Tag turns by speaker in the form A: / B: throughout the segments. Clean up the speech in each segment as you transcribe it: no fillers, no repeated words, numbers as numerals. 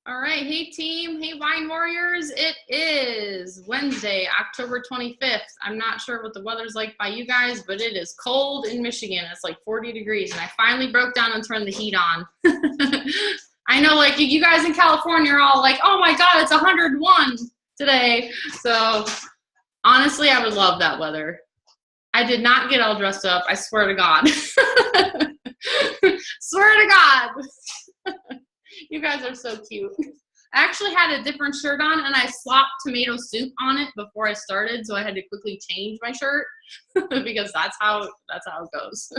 A: All right. Hey, team. Hey, Wine Warriors. It is Wednesday, October 25th. I'm not sure what the weather's like by you guys, but it is cold in Michigan. It's like 40 degrees, and I finally broke down and turned the heat on. I know, like, you guys in California are all like, oh, my God, it's 101 today. So, honestly, I would love that weather. I did not get all dressed up. I swear to God. Swear to God. You guys are so cute. I actually had a different shirt on, and I slopped tomato soup on it before I started, so I had to quickly change my shirt because that's how it goes.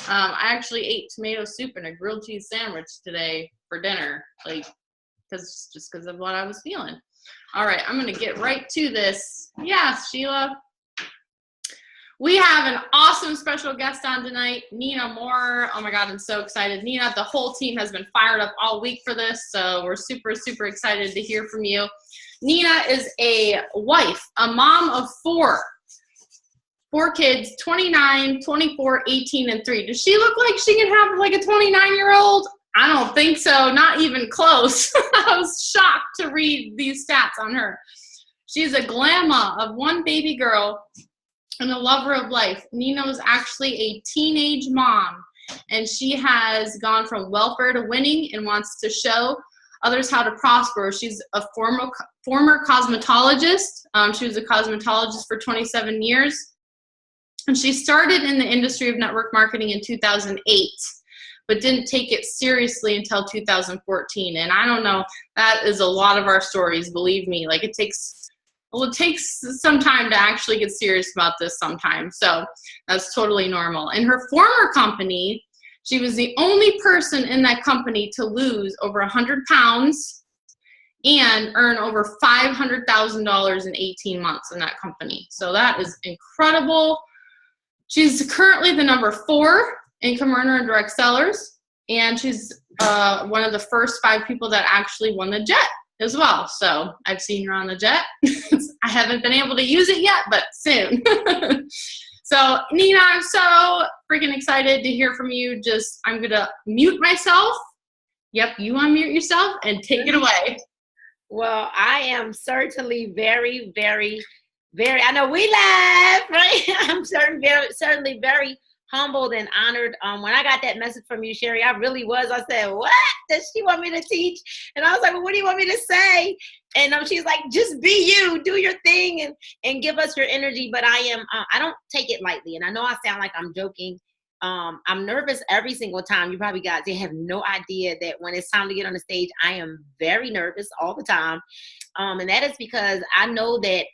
A: I actually ate tomato soup and a grilled cheese sandwich today for dinner, because of what I was feeling. All right, I'm gonna get right to this. Yeah, Sheila. We have an awesome special guest on tonight, Nina Moore. Oh my God, I'm so excited. Nina, the whole team has been fired up all week for this, so we're super, super excited to hear from you. Nina is a wife, a mom of four kids, 29, 24, 18, and 3. Does she look like she can have like a 29-year-old? I don't think so, not even close. I was shocked to read these stats on her. She's a glamma of one baby girl and a lover of life. Nina was actually a teenage mom, and she has gone from welfare to winning and wants to show others how to prosper. She's a former cosmetologist. She was a cosmetologist for 27 years, and she started in the industry of network marketing in 2008, but didn't take it seriously until 2014. And I don't know, that is a lot of our stories, believe me. Like, it takes some time to actually get serious about this sometimes. So that's totally normal. In her former company, she was the only person in that company to lose over 100 pounds and earn over $500,000 in 18 months in that company. So that is incredible. She's currently the number 4 income earner in direct sellers, and she's one of the first 5 people that actually won the jet as well. So I've seen her on the jet. I haven't been able to use it yet, but soon. So Nina, I'm so freaking excited to hear from you. I'm gonna mute myself. Yep, you unmute yourself and take it away.
B: Well, I am certainly very, very, very, I know we laugh, right? I'm certainly very humbled and honored. When I got that message from you, Sherry, I really was. I said, what does she want me to teach? And I was like, well, what do you want me to say? And she's like, just be you, do your thing, and give us your energy. But I don't take it lightly. And I know I sound like I'm joking. I'm nervous every single time. You probably they have no idea that when it's time to get on the stage, I am very nervous all the time. And that is because I know that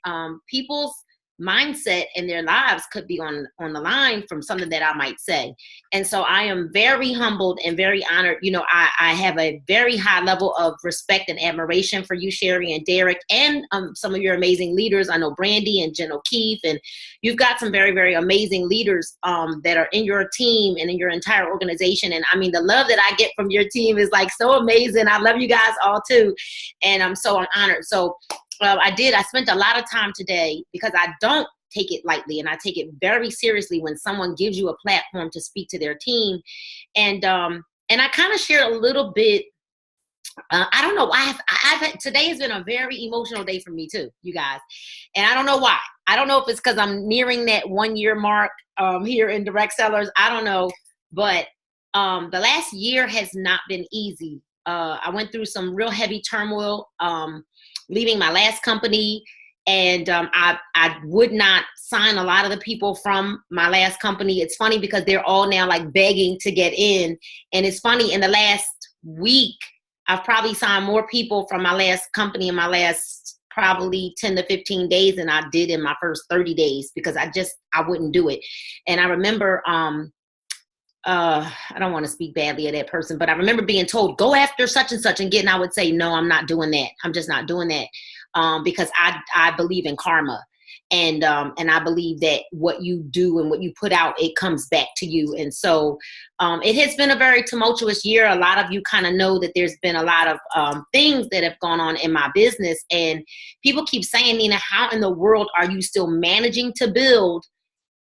B: people's mindset in their lives could be on the line from something that I might say. And so I am very humbled and very honored. You know, I have a very high level of respect and admiration for you, Sherry and Derek, and some of your amazing leaders. I know Brandy and Jen O'Keefe, and you've got some very, very amazing leaders that are in your team and in your entire organization. And I mean, the love that I get from your team is like so amazing. I love you guys all too. And I'm honored. So I spent a lot of time today because I don't take it lightly, and I take it very seriously when someone gives you a platform to speak to their team. And I kind of shared a little bit. I don't know why today has been a very emotional day for me too, you guys. And I don't know why. I don't know if it's because I'm nearing that 1-year mark here in direct sellers. I don't know, but the last year has not been easy. I went through some real heavy turmoil. Leaving my last company, and I would not sign a lot of the people from my last company. It's funny because they're all now like begging to get in. And it's funny, in the last week, I've probably signed more people from my last company in my last probably 10 to 15 days than I did in my first 30 days because I wouldn't do it. And I remember, I don't want to speak badly of that person, but I remember being told, go after such and such, and I would say, no, I'm not doing that. I'm just not doing that. Because I believe in karma, and I believe that what you do and what you put out, it comes back to you. And so, it has been a very tumultuous year. A lot of you kind of know that there's been a lot of, things that have gone on in my business, and people keep saying, Nina, how in the world are you still managing to build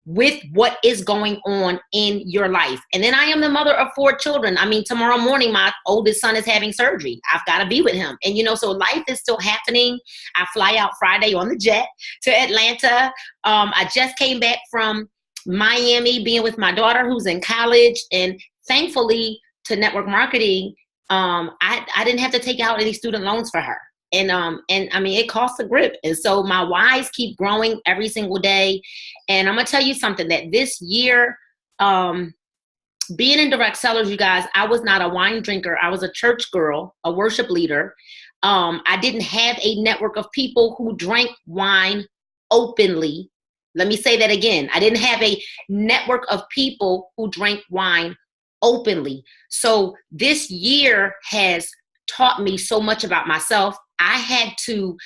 B: with what is going on in your life. And then I am the mother of 4 children. I mean, tomorrow morning, my oldest son is having surgery. I've got to be with him. And, so life is still happening. I fly out Friday on the jet to Atlanta. I just came back from Miami, being with my daughter who's in college. And thankfully to network marketing, I didn't have to take out any student loans for her. And I mean, it costs a grip. And so my whys keep growing every single day. And I'm going to tell you something, that this year, being in direct sellers, you guys, I was not a wine drinker. I was a church girl, a worship leader. I didn't have a network of people who drank wine openly. Let me say that again. I didn't have a network of people who drank wine openly. So this year has taught me so much about myself. I had to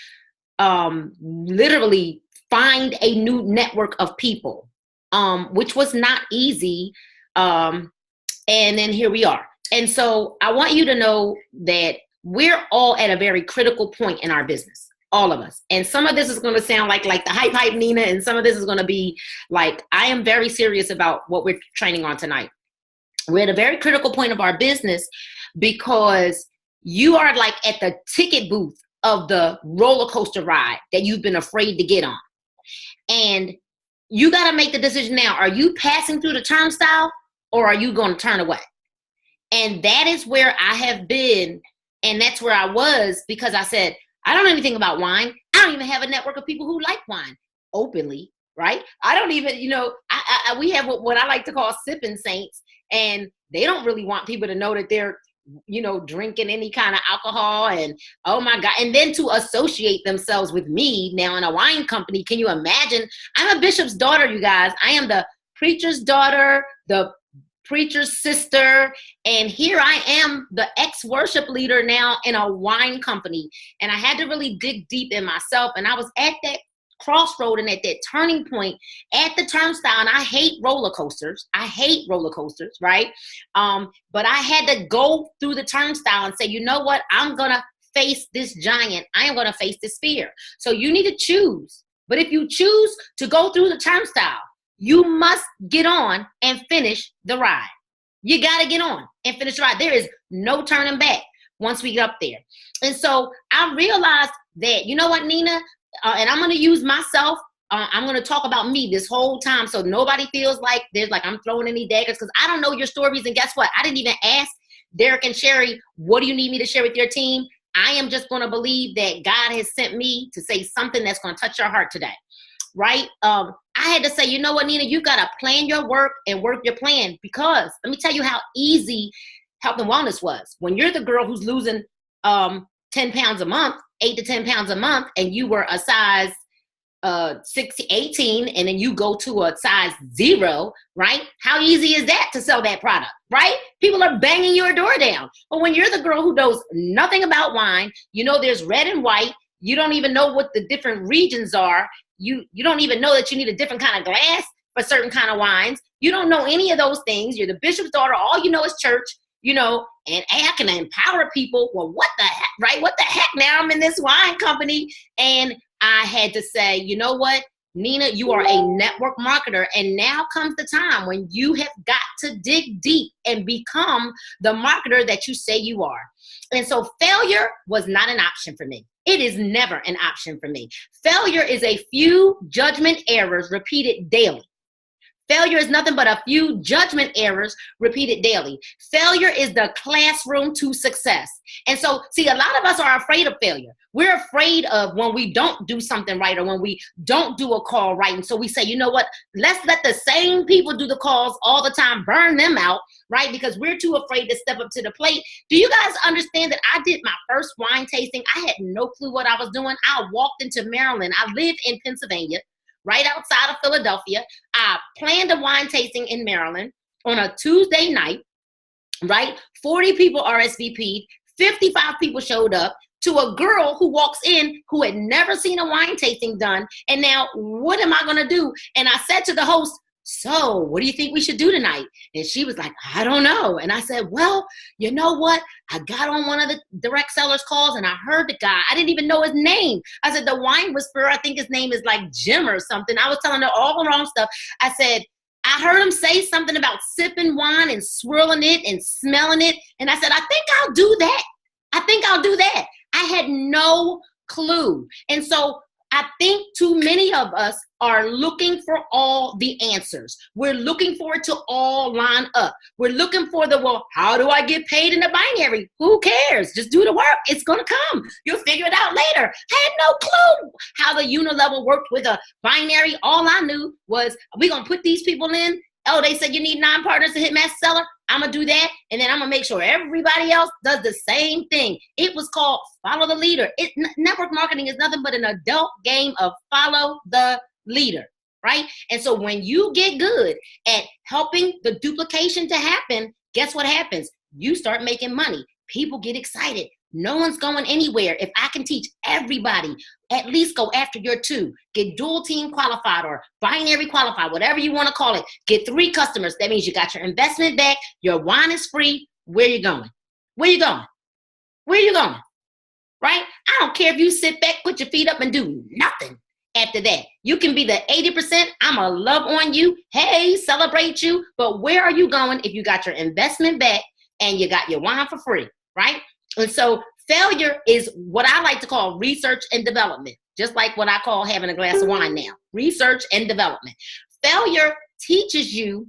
B: literally find a new network of people, which was not easy. And then here we are. And so I want you to know that we're all at a very critical point in our business, all of us. And some of this is going to sound like the hype Nina, and some of this is going to be like, I am very serious about what we're training on tonight. We're at a very critical point of our business because you are like at the ticket booth of the roller coaster ride that you've been afraid to get on. And you got to make the decision now. Are you passing through the turnstile, or are you going to turn away? And that is where I have been. And that's where I was, because I said, I don't know anything about wine. I don't even have a network of people who like wine openly, right? I don't even, we have what I like to call sipping saints. And they don't really want people to know that they're, drinking any kind of alcohol, and oh my God. And then to associate themselves with me now in a wine company. Can you imagine? I'm a bishop's daughter, you guys. I am the preacher's daughter, the preacher's sister. And here I am, the ex-worship leader now in a wine company. And I had to really dig deep in myself. And I was at that crossroad and at that turning point at the turnstile. And I hate roller coasters. Right? But I had to go through the turnstile and say, you know what? I'm going to face this giant. I am going to face this fear. So you need to choose. But if you choose to go through the turnstile, you must get on and finish the ride. You got to get on and finish the ride. There is no turning back once we get up there. And so I realized that, you know what, Nina? And I'm going to use myself. I'm going to talk about me this whole time, so nobody feels like I'm throwing any daggers, because I don't know your stories. And guess what? I didn't even ask Derek and Sherry, what do you need me to share with your team? I am just going to believe that God has sent me to say something that's going to touch your heart today, right? I had to say, you know what, Nina, you got to plan your work and work your plan, because let me tell you how easy health and wellness was. When you're the girl who's losing 10 pounds a month, 8 to 10 pounds a month, and you were a size 18, and then you go to a size 0, right? How easy is that to sell that product, right? People are banging your door down. But when you're the girl who knows nothing about wine, there's red and white, you don't even know what the different regions are. You don't even know that you need a different kind of glass for certain kind of wines. You don't know any of those things. You're the bishop's daughter. All you know is church. And I can empower people. Well, what the heck, right? What the heck? Now I'm in this wine company. And I had to say, you know what, Nina, you are a network marketer. And now comes the time when you have got to dig deep and become the marketer that you say you are. And so failure was not an option for me. It is never an option for me. Failure is a few judgment errors repeated daily. Failure is nothing but a few judgment errors repeated daily. Failure is the classroom to success. And so, see, a lot of us are afraid of failure. We're afraid of when we don't do something right, or when we don't do a call right. And so we say, you know what, let's let the same people do the calls all the time, burn them out, right? Because we're too afraid to step up to the plate. Do you guys understand that I did my first wine tasting? I had no clue what I was doing. I walked into Maryland. I live in Pennsylvania, right outside of Philadelphia. I planned a wine tasting in Maryland on a Tuesday night, right? 40 people RSVP'd, 55 people showed up, to a girl who walks in who had never seen a wine tasting done. And now what am I going to do? And I said to the host, so what do you think we should do tonight? And she was like, I don't know. And I said, well, you know what? I got on one of the direct sellers calls and I heard the guy. I didn't even know his name. I said, the wine whisperer, I think his name is like Jim or something. I was telling her all the wrong stuff. I said, I heard him say something about sipping wine and swirling it and smelling it. And I said, I think I'll do that. I think I'll do that. I had no clue. And so I think too many of us are looking for all the answers. We're looking for it to all line up. We're looking for well, how do I get paid in the binary? Who cares? Just do the work. It's going to come. You'll figure it out later. I had no clue how the unilevel worked with a binary. All I knew was we're going to put these people in. Oh, they said you need 9 partners to hit master seller. I'm going to do that. And then I'm going to make sure everybody else does the same thing. It was called follow the leader. Network marketing is nothing but an adult game of follow the leader, right? And so when you get good at helping the duplication to happen, guess what happens? You start making money. People get excited. No one's going anywhere. If I can teach everybody, at least go after your 2. Get dual team qualified or binary qualified, whatever you want to call it. Get 3 customers. That means you got your investment back. Your wine is free. Where you going? Where you going? Where you going? Right? I don't care if you sit back, put your feet up and do nothing after that. You can be the 80%. I'm going to love on you. Hey, celebrate you. But where are you going if you got your investment back and you got your wine for free, right? And so failure is what I like to call research and development, just like what I call having a glass of wine now, research and development. Failure teaches you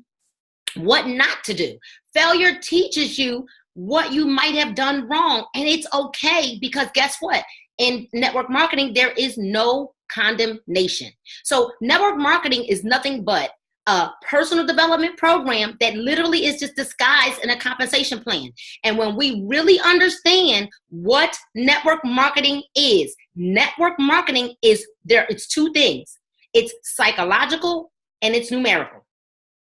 B: what not to do. Failure teaches you what you might have done wrong. And it's okay because guess what? In network marketing, there is no condemnation. So network marketing is nothing but a personal development program that literally is just disguised in a compensation plan. And when we really understand what network marketing is there, it's 2 things. It's psychological and it's numerical.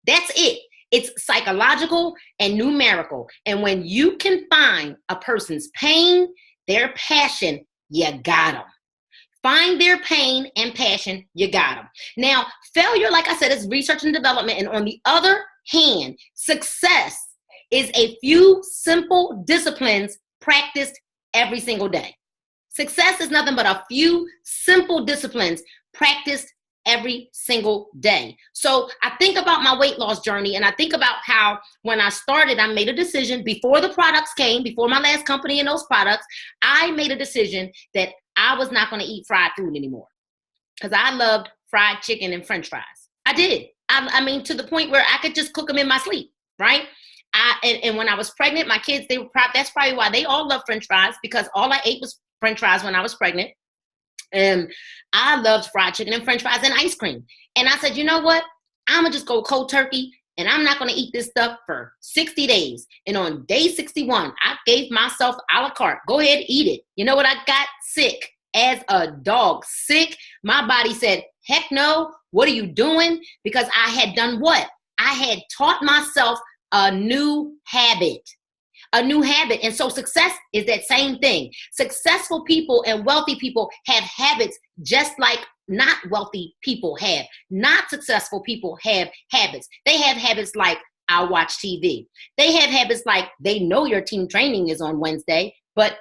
B: That's it. It's psychological and numerical. And when you can find a person's pain, their passion, you got them. Find their pain and passion, you got them. Now, failure, like I said, is research and development. And on the other hand, success is a few simple disciplines practiced every single day. Success is nothing but a few simple disciplines practiced every single day. So I think about my weight loss journey, and I think about how when I started, I made a decision before the products came, before my last company and those products, I made a decision that I was not going to eat fried food anymore because I loved fried chicken and French fries. I did. I mean, to the point where I could just cook them in my sleep, right? And when I was pregnant, my kids, that's probably why they all love French fries, because all I ate was French fries when I was pregnant. And I loved fried chicken and French fries and ice cream. And I said, you know what? I'm going to just go cold turkey and I'm not going to eat this stuff for 60 days. And on day 61, I gave myself a la carte. Go ahead, eat it. You know what? I got sick as a dog. Sick. My body said, heck no. What are you doing? Because I had done what? I had taught myself a new habit. A new habit. And so success is that same thing. Successful people and wealthy people have habits just like not wealthy people have. Not successful people have habits. They have habits like, I'll watch TV. They have habits like, they know your team training is on Wednesday, but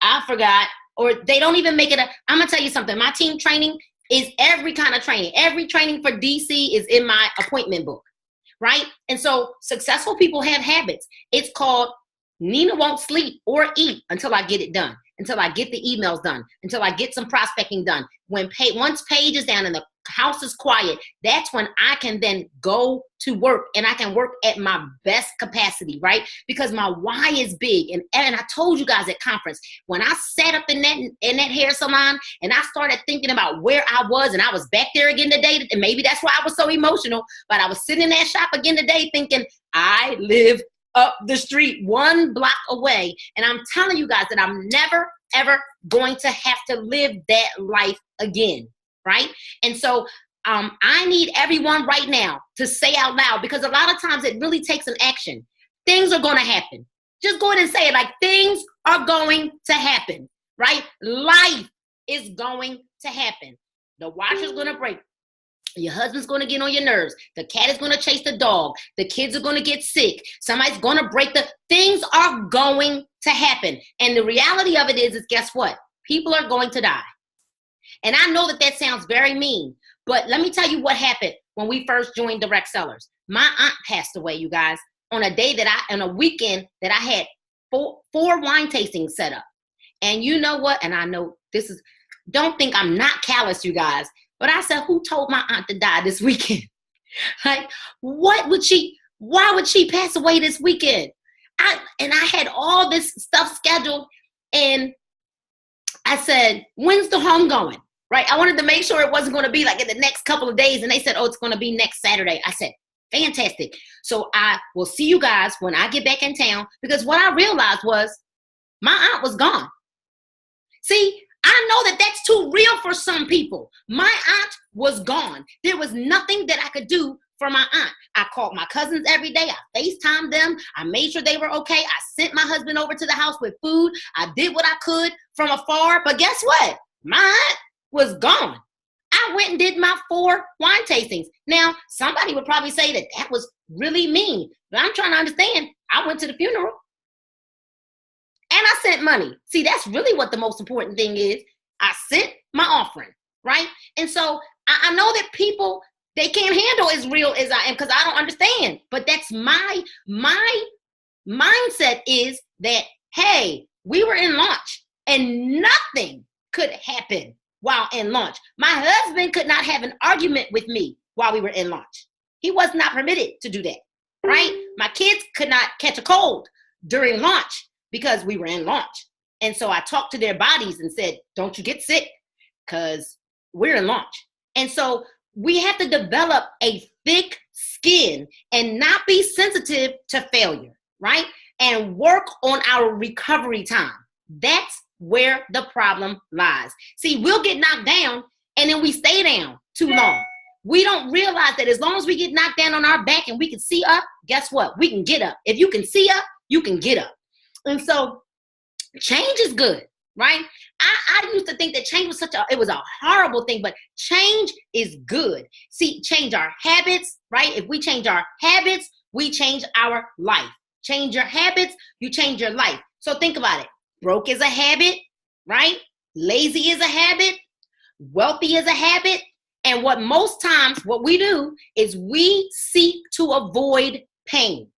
B: I forgot. Or they don't even make it I'm going to tell you something. My team training is every kind of training. Every training for DC is in my appointment book, right? And so successful people have habits. It's called Nina won't sleep or eat until I get it done, until I get the emails done, until I get some prospecting done. Once Paige is down and the house is quiet, that's when I can then go to work and I can work at my best capacity, right? Because my why is big. And I told you guys at conference, when I sat up in that hair salon and I started thinking about where I was, and I was back there again today, and maybe that's why I was so emotional, but I was sitting in that shop again today thinking, I live up the street 1 block away. And I'm telling you guys that I'm never, ever going to have to live that life again, right? And so I need everyone right now to say out loud, because a lot of times it really takes an action. Things are going to happen. Just go ahead and say it, like, things are going to happen, right? Life is going to happen. The watch is going to break. Your husband's going to get on your nerves. The cat is going to chase the dog. The kids are going to get sick. Somebody's going to break things are going to happen. And the reality of it is guess what? People are going to die. And I know that sounds very mean, but let me tell you what happened when we first joined Direct Sellers. My aunt passed away, you guys, on a weekend that I had four wine tastings set up. And you know what? And I know don't think I'm not callous, you guys. But I said, who told my aunt to die this weekend? Like, why would she pass away this weekend? I had all this stuff scheduled, and I said, when's the home going? Right? I wanted to make sure it wasn't going to be like in the next couple of days. And they said, oh, it's going to be next Saturday. I said, fantastic. So I will see you guys when I get back in town, because what I realized was my aunt was gone. See, I know that that's too real for some people. My aunt was gone. There was nothing that I could do for my aunt. I called my cousins every day. I FaceTimed them. I made sure they were okay. I sent my husband over to the house with food. I did what I could from afar. But guess what? My aunt was gone. I went and did my 4 wine tastings. Now, somebody would probably say that was really mean. But I'm trying to understand. I went to the funeral. And I sent money. See, that's really what the most important thing is. I sent my offering, right? And so I know that people, they can't handle as real as I am because I don't understand. But that's my mindset is that, hey, we were in launch and nothing could happen while in launch. My husband could not have an argument with me while we were in launch. He was not permitted to do that, right? My kids could not catch a cold during launch, because we were in launch. And so I talked to their bodies and said, don't you get sick, because we're in launch. And so we have to develop a thick skin and not be sensitive to failure, right? And work on our recovery time. That's where the problem lies. See, we'll get knocked down and then we stay down too long. We don't realize that as long as we get knocked down on our back and we can see up, guess what? We can get up. If you can see up, you can get up. And so change is good, right? I used to think that change was it was a horrible thing, but change is good. See, change our habits, right? If we change our habits, we change our life. Change your habits, you change your life. So think about it. Broke is a habit, right? Lazy is a habit. Wealthy is a habit. And what we do is we seek to avoid pain.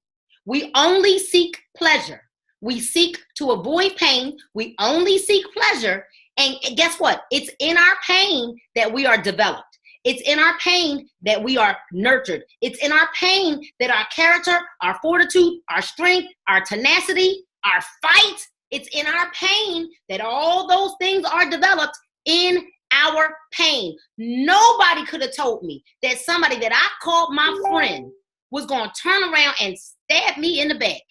B: We only seek pleasure. We seek to avoid pain. We only seek pleasure. And guess what? It's in our pain that we are developed. It's in our pain that we are nurtured. It's in our pain that our character, our fortitude, our strength, our tenacity, our fight, it's in our pain that all those things are developed in our pain. Nobody could have told me that somebody that I called my friend was going to turn around and stab me in the back.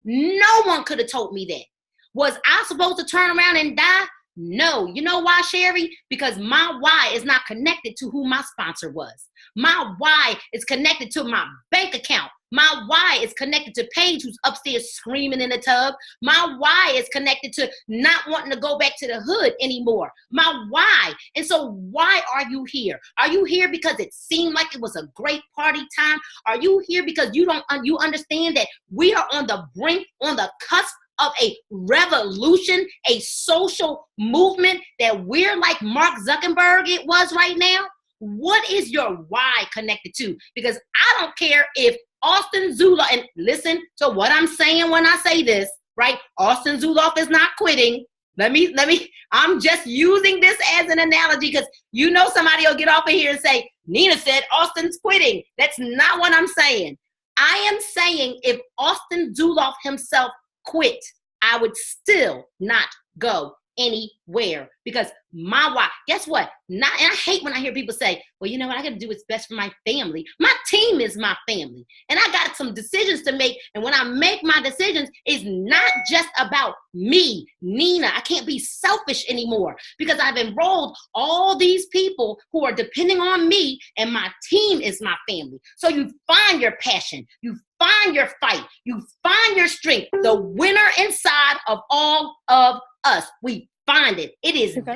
B: No one could have told me that. Was I supposed to turn around and die? No. You know why, Sherry? Because my why is not connected to who my sponsor was. My why is connected to my bank account. My why is connected to Paige, who's upstairs screaming in the tub. My why is connected to not wanting to go back to the hood anymore. My why. And so why are you here? Are you here because it seemed like it was a great party time? Are you here because you understand that we are on the brink, on the cusp of a revolution, a social movement, that we're like Mark Zuckerberg it was right now? What is your why connected to? Because I don't care if Austin Zuloff, and listen to what I'm saying when I say this, right? Austin Zuloff is not quitting. I'm just using this as an analogy because you know somebody will get off of here and say, Nina said Austin's quitting. That's not what I'm saying. I am saying if Austin Zuloff himself quit, I would still not go anywhere because my why. Guess what? And I hate when I hear people say, well, you know what? I got to do what's best for my family. My team is my family. And I got some decisions to make. And when I make my decisions, it's not just about me, Nina. I can't be selfish anymore because I've enrolled all these people who are depending on me, and my team is my family. So you find your passion. You find your fight. You find your strength. The winner inside of all of us. We find it. It is there.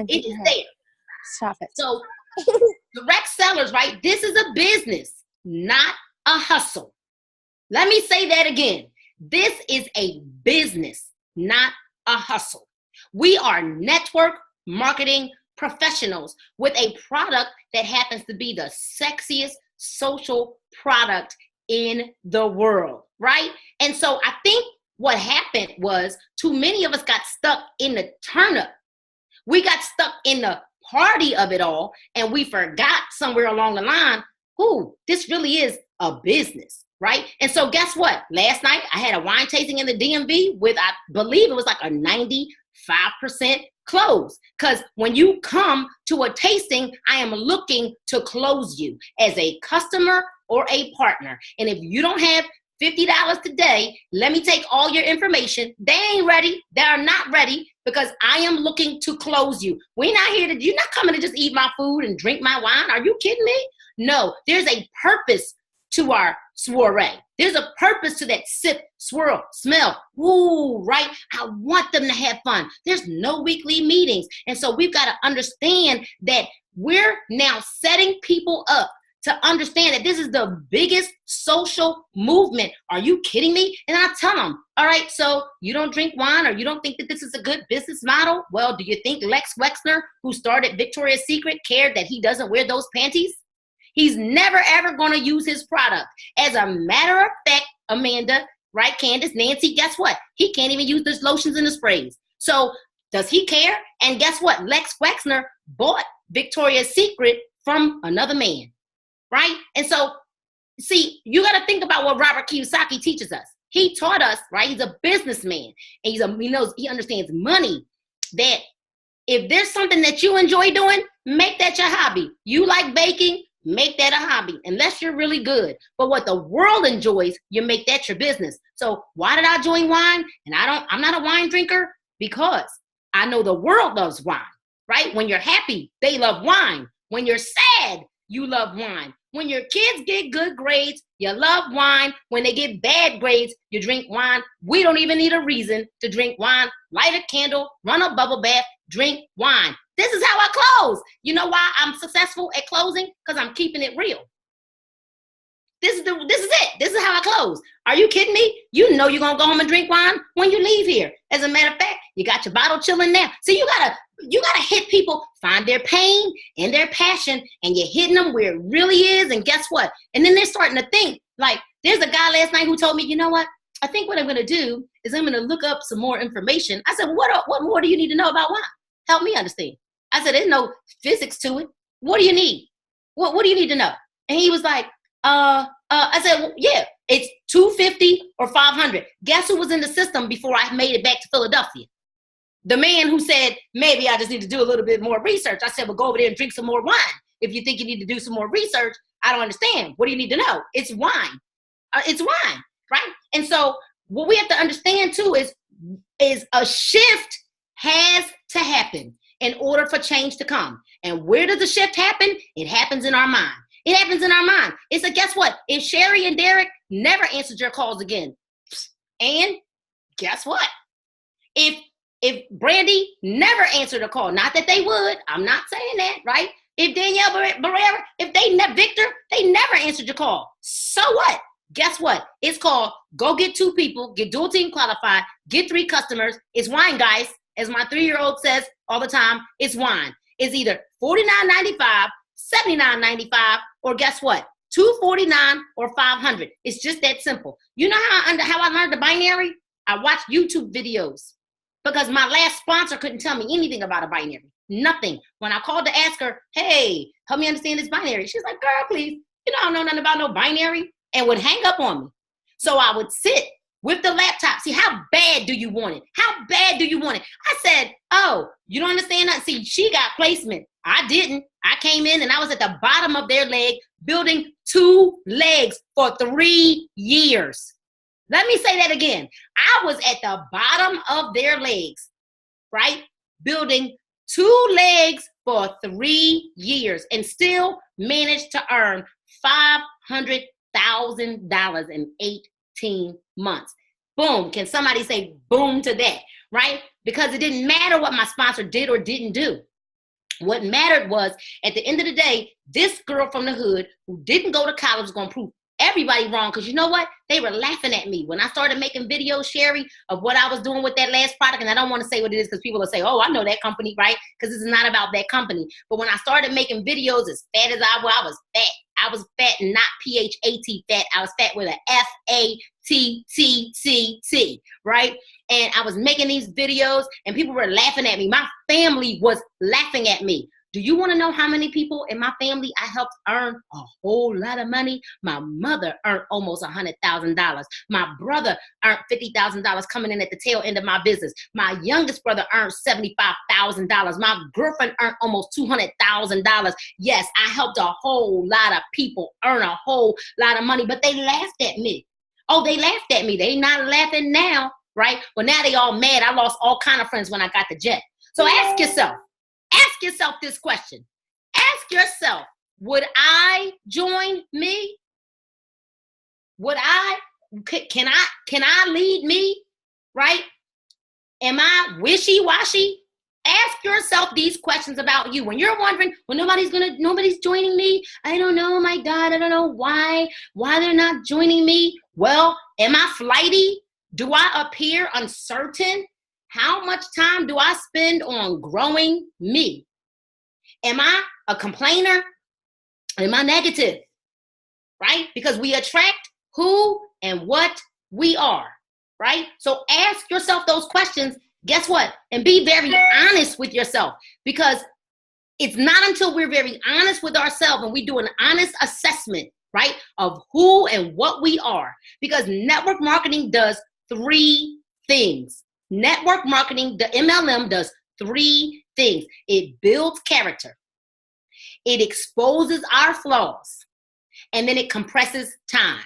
B: It is there.
C: Stop it.
B: So Direct sellers, right? This is a business, not a hustle. Let me say that again. This is a business, not a hustle. We are network marketing professionals with a product that happens to be the sexiest social product in the world, right? And so I think what happened was too many of us got stuck in the turn-up. We got stuck in the party of it all, and we forgot somewhere along the line, this really is a business, right? And so guess what? Last night, I had a wine tasting in the DMV with, I believe it was like a 95% close. Because when you come to a tasting, I am looking to close you as a customer or a partner. And if you don't have $50 today, let me take all your information. They ain't ready. They are not ready because I am looking to close you. We're not here to, you're not coming to just eat my food and drink my wine. Are you kidding me? No, there's a purpose to our soiree. There's a purpose to that sip, swirl, smell. Ooh, right? I want them to have fun. There's no weekly meetings. And so we've got to understand that we're now setting people up to understand that this is the biggest social movement. Are you kidding me? And I tell them, all right, so you don't drink wine or you don't think that this is a good business model? Well, do you think Lex Wexner, who started Victoria's Secret, cared that he doesn't wear those panties? He's never, ever going to use his product. As a matter of fact, Amanda, right, Candace, Nancy, guess what? He can't even use the lotions and the sprays. So does he care? And guess what? Lex Wexner bought Victoria's Secret from another man. Right? And so, see, you got to think about what Robert Kiyosaki teaches us. He taught us, right? He's a businessman and he understands money, that if there's something that you enjoy doing, make that your hobby. You like baking, make that a hobby, unless you're really good. But what the world enjoys, you make that your business. So why did I join wine? And I'm not a wine drinker because I know the world loves wine, right? When you're happy, they love wine. When you're sad, you love wine. When your kids get good grades, you love wine. When they get bad grades, you drink wine. We don't even need a reason to drink wine. Light a candle, run a bubble bath, drink wine. This is how I close. You know why I'm successful at closing? Because I'm keeping it real. This is it. This is how I close. Are you kidding me? You know you're going to go home and drink wine when you leave here. As a matter of fact, you got your bottle chilling there. See, you gotta hit people, find their pain and their passion, and you're hitting them where it really is. And guess what? And then they're starting to think, like, there's a guy last night who told me, you know what? I think what I'm going to do is I'm going to look up some more information. I said, what more do you need to know about wine? Help me understand. I said, there's no physics to it. What do you need? What do you need to know? And he was like, I said, well, yeah, it's $250 or $500. Guess who was in the system before I made it back to Philadelphia? The man who said, maybe I just need to do a little bit more research. I said, well, go over there and drink some more wine. If you think you need to do some more research, I don't understand. What do you need to know? It's wine. It's wine, right? And so what we have to understand too is a shift has to happen in order for change to come. And where does the shift happen? It happens in our mind. It happens in our mind. It's like, guess what? If Sherry and Derek never answered your calls again, and guess what? If Brandy never answered a call, not that they would, I'm not saying that, right? If Danielle Barrera, Victor, they never answered your call. So what? Guess what? It's called go get 2 people, get dual team qualified, get 3 customers. It's wine, guys. As my 3-year-old says all the time, it's wine. It's either $49.95, $79.95, or guess what? $249 or $500. It's just that simple. You know how I learned the binary? I watched YouTube videos because my last sponsor couldn't tell me anything about a binary. Nothing. When I called to ask her, hey, help me understand this binary. She's like, girl, please, I don't know nothing about no binary, and would hang up on me. So I would sit with the laptop. See, how bad do you want it? How bad do you want it? I said, oh, you don't understand that? See, she got placement. I didn't. I came in and I was at the bottom of their leg building 2 legs for 3 years. Let me say that again. I was at the bottom of their legs, right? Building 2 legs for 3 years and still managed to earn $500,000 in 18 months. Boom. Can somebody say boom to that, right? Because it didn't matter what my sponsor did or didn't do. What mattered was, at the end of the day, this girl from the hood who didn't go to college was going to prove everybody wrong. Because you know what? They were laughing at me. When I started making videos, Sherry, of what I was doing with that last product, and I don't want to say what it is because people will say, oh, I know that company, right? Because it's not about that company. But when I started making videos as fat as I was fat. I was fat, not P-H-A-T fat. I was fat with a F-A-T-T-T-T, right? And I was making these videos and people were laughing at me. My family was laughing at me. Do you want to know how many people in my family I helped earn a whole lot of money? My mother earned almost $100,000. My brother earned $50,000 coming in at the tail end of my business. My youngest brother earned $75,000. My girlfriend earned almost $200,000. Yes, I helped a whole lot of people earn a whole lot of money, but they laughed at me. Oh, they laughed at me. They not laughing now, right? Well, now they all mad. I lost all kind of friends when I got the jet. So ask yourself this question. Ask yourself, would I join me? Would I, can I lead me? Right? Am I wishy-washy? Ask yourself these questions about you. When you're wondering, well, nobody's joining me. I don't know, my God, I don't know why they're not joining me. Well, am I flighty? Do I appear uncertain? How much time do I spend on growing me? Am I a complainer? Am I negative? Right? Because we attract who and what we are, right? So ask yourself those questions. Guess what? And be very honest with yourself, because it's not until we're very honest with ourselves and we do an honest assessment, right, of who and what we are. Because network marketing does three things. Network marketing, the MLM, does three things. It builds character. It exposes our flaws. And then it compresses time,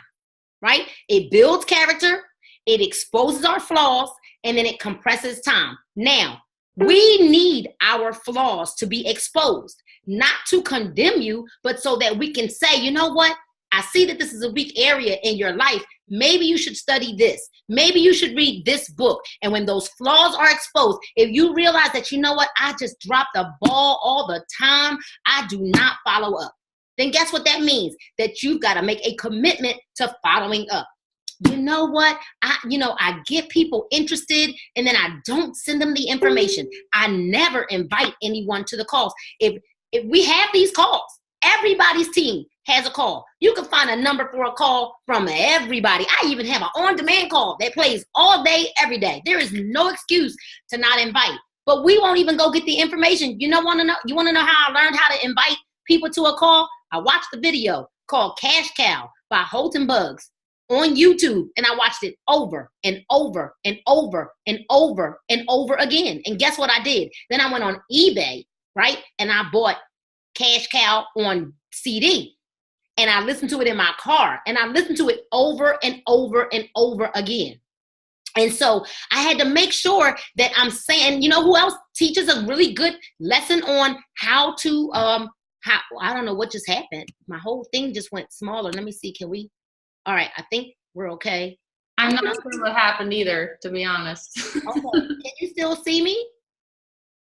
B: right? It builds character. It exposes our flaws. And then it compresses time. Now, we need our flaws to be exposed, not to condemn you, but so that we can say, you know what? I see that this is a weak area in your life. Maybe you should study this. Maybe you should read this book. And when those flaws are exposed, if you realize that, you know what, I just drop the ball all the time, I do not follow up, then guess what that means? That you've got to make a commitment to following up. You know what? I get people interested and then I don't send them the information. I never invite anyone to the calls. If we have these calls, everybody's team has a call. You can find a number for a call from everybody. I even have an on-demand call that plays all day, every day. There is no excuse to not invite. But we won't even go get the information. You want to know how I learned how to invite people to a call? I watched the video called Cash Cow by Holton Bugs on YouTube, and I watched it over and over and over and over and over again. And guess what I did? Then I went on eBay, right? And I bought Cash Cow on CD. And I listened to it in my car. And I listened to it over and over and over again. And so I had to make sure that I'm saying, you know who else teaches a really good lesson on how to, I don't know what just happened. My whole thing just went smaller. Let me see. All right. I think we're okay.
A: I'm not sure what happened either, to be honest.
B: Okay. Can you still see me?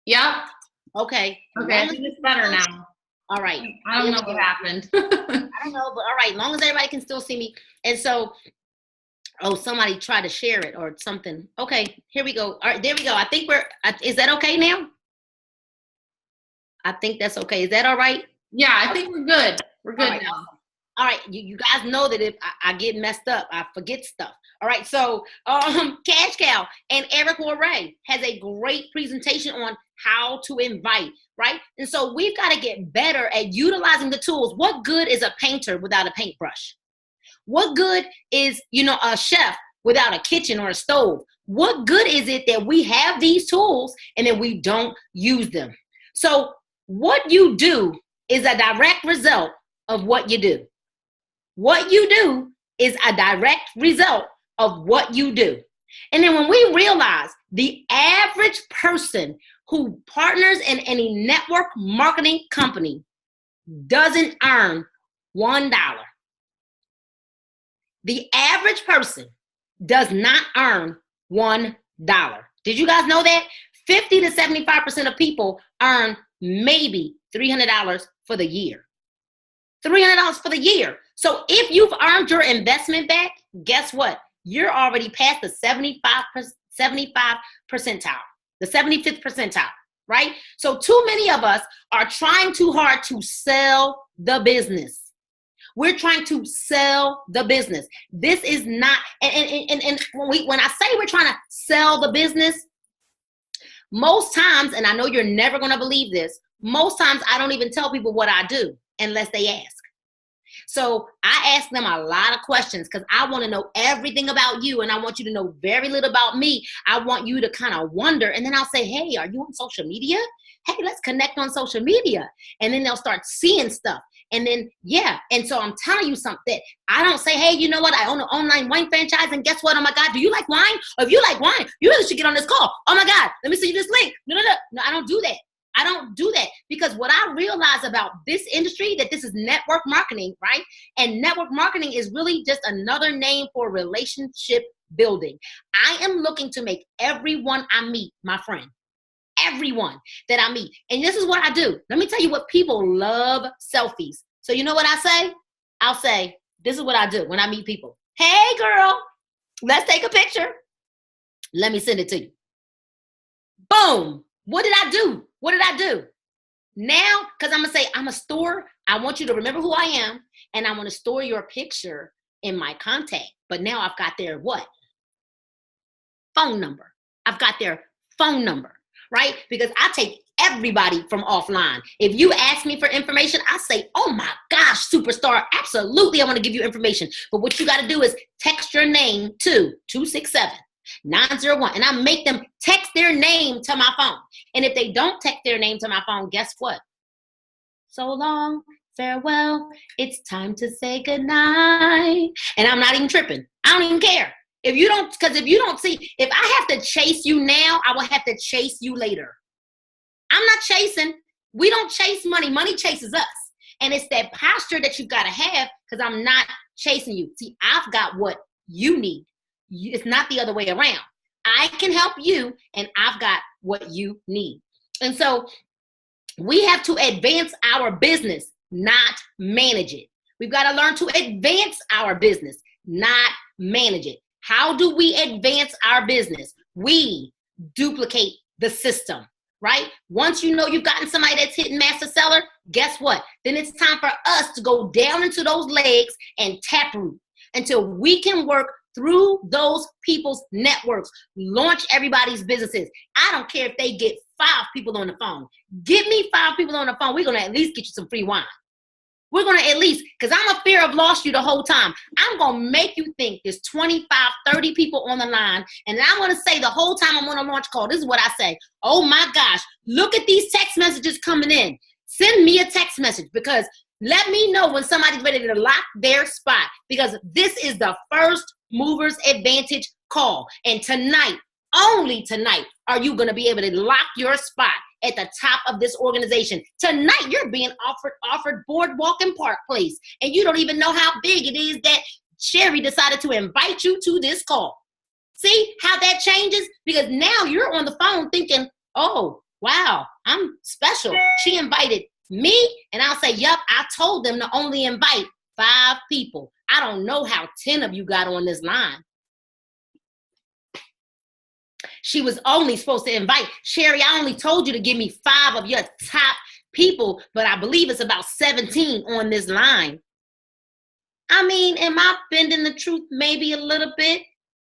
A: Yep.
B: Okay.
A: Okay. I think it's better now.
B: All right.
A: I don't know what happened.
B: I don't know, but all right. As long as everybody can still see me. And so, somebody tried to share it or something. Okay. Here we go. All right. There we go. I think is that okay now? I think that's okay. Is that all right?
A: Yeah, I think we're good. We're good now.
B: All right, you guys know that if I get messed up, I forget stuff. All right, so Cash Cow and Eric Warray has a great presentation on how to invite, right? And so we've got to get better at utilizing the tools. What good is a painter without a paintbrush? What good is, a chef without a kitchen or a stove? What good is it that we have these tools and then we don't use them? So what you do is a direct result of what you do. What you do is a direct result of what you do. And then when we realize the average person who partners in any network marketing company doesn't earn $1. The average person does not earn $1. Did you guys know that? 50 to 75% of people earn maybe $300 for the year. $300 for the year. So if you've earned your investment back, guess what? You're already past the 75 percentile, the 75th percentile, right? So too many of us are trying too hard to sell the business. We're trying to sell the business. This is not, and when I say we're trying to sell the business, most times, and I know you're never going to believe this, most times I don't even tell people what I do unless they ask. So I ask them a lot of questions because I want to know everything about you, and I want you to know very little about me. I want you to kind of wonder, and then I'll say, hey, are you on social media? Hey, let's connect on social media. And then they'll start seeing stuff. And then, yeah. And so I'm telling you something. I don't say, hey, you know what? I own an online wine franchise. And guess what? Oh my God, do you like wine? Or if you like wine, you really should get on this call. Oh my God, let me send you this link. No, I don't do that. I don't do that because what I realize about this industry, that this is network marketing, right? And network marketing is really just another name for relationship building. I am looking to make everyone I meet my friend. Everyone that I meet. And this is what I do. Let me tell you what people love: selfies. So you know what I say? I'll say, this is what I do when I meet people. Hey girl, let's take a picture. Let me send it to you. Boom. What did I do? What did I do? Now, because I'm going to say, I'm a store. I want you to remember who I am. And I want to store your picture in my contact. But now I've got their what? Phone number. I've got their phone number. Right? Because I take everybody from offline. If you ask me for information, I say, oh my gosh, superstar, absolutely, I want to give you information. But what you got to do is text your name to 267-901. And I make them text their name to my phone. And if they don't text their name to my phone, guess what? So long, farewell, it's time to say goodnight. And I'm not even tripping. I don't even care. If you don't see, if I have to chase you now, I will have to chase you later. I'm not chasing. We don't chase money. Money chases us. And it's that posture that you've got to have because I'm not chasing you. See, I've got what you need. It's not the other way around. I can help you and I've got what you need. And so we have to advance our business, not manage it. We've got to learn to advance our business, not manage it. How do we advance our business? We duplicate the system, right? Once you know you've gotten somebody that's hitting master seller, guess what? Then it's time for us to go down into those legs and taproot until we can work through those people's networks, launch everybody's businesses. I don't care if they get 5 people on the phone. Give me 5 people on the phone. We're going to at least get you some free wine. We're going to at least, because I'm a fear of lost you the whole time. I'm going to make you think there's 25, 30 people on the line. And I'm going to say the whole time I'm on a launch call, this is what I say. Oh my gosh, look at these text messages coming in. Send me a text message because let me know when somebody's ready to lock their spot because this is the first movers advantage call. And tonight, only tonight, are you going to be able to lock your spot at the top of this organization. Tonight, you're being offered Boardwalk and Park Place, and you don't even know how big it is that Sherry decided to invite you to this call. See how that changes? Because now you're on the phone thinking, oh, wow, I'm special. She invited me, and I'll say, yep, I told them to only invite 5 people. I don't know how 10 of you got on this line. She was only supposed to invite, Sherry, I only told you to give me 5 of your top people, but I believe it's about 17 on this line. I mean, am I bending the truth maybe a little bit?